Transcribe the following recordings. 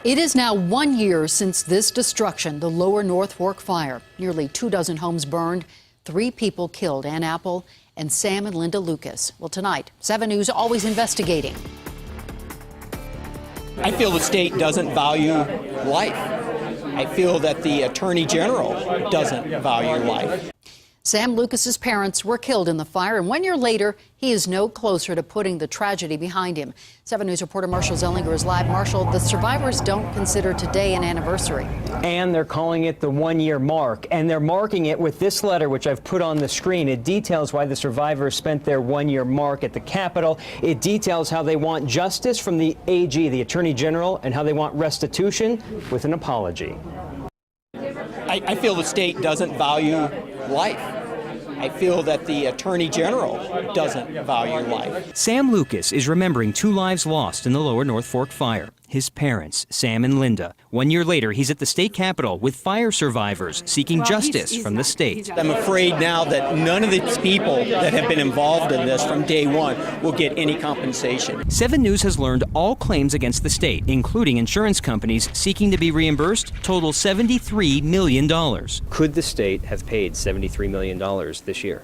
It is now 1 year since this destruction, the Lower North Fork fire. Nearly 24 homes burned, 3 people killed, Ann Apple and Sam and Linda Lucas. Well, tonight, 7 News always investigating. I feel the state doesn't value life. I feel that the Attorney General doesn't value life. Sam Lucas's parents were killed in the fire, and 1 year later, he is no closer to putting the tragedy behind him. 7 News reporter Marshall Zellinger is live. Marshall, the survivors don't consider today an anniversary. And they're calling it the 1 year mark, and they're marking it with this letter, which I've put on the screen. It details why the survivors spent their 1 year mark at the Capitol. It details how they want justice from the AG, the Attorney General, and how they want restitution with an apology. I feel the state doesn't value life. I feel that the Attorney General doesn't value life. Sam Lucas is remembering 2 lives lost in the Lower North Fork fire. His parents, Sam and Linda. 1 year later, he's at the state capitol with fire survivors seeking justice from the state. I'm afraid now that none of these people that have been involved in this from day one will get any compensation. 7 News has learned all claims against the state, including insurance companies seeking to be reimbursed, total $73 million. Could the state have paid $73 million this year?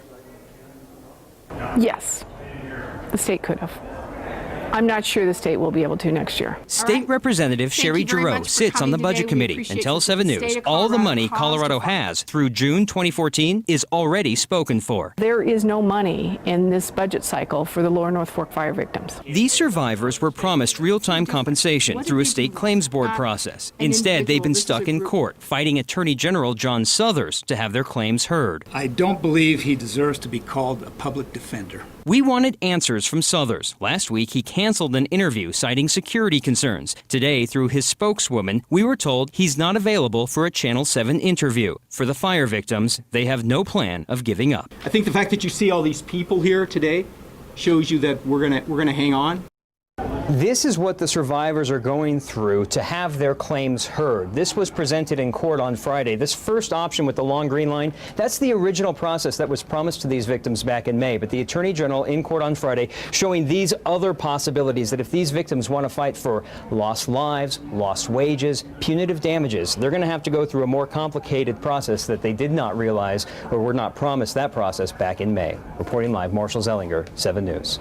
Yes, the state could have. I'm not sure the state will be able to next year. State Representative Sherry Giroux sits on the Budget Committee and tells 7 News all the money Colorado has through June 2014 is already spoken for. There is no money in this budget cycle for the Lower North Fork fire victims. These survivors were promised real-time compensation through a state claims board process. Instead, they've been stuck in court, fighting Attorney General John Suthers to have their claims heard. I don't believe he deserves to be called a public defender. We wanted answers from Suthers. Last week, he canceled an interview citing security concerns. Today, through his spokeswoman, we were told he's not available for a Channel 7 interview. For the fire victims, they have no plan of giving up. I think the fact that you see all these people here today shows you that we're gonna hang on. This is what the survivors are going through to have their claims heard. This was presented in court on Friday. This first option with the long green line, that's the original process that was promised to these victims back in May. But the Attorney General in court on Friday showing these other possibilities that if these victims want to fight for lost lives, lost wages, punitive damages, they're going to have to go through a more complicated process that they did not realize or were not promised that process back in May. Reporting live, Marshall Zellinger, 7 News.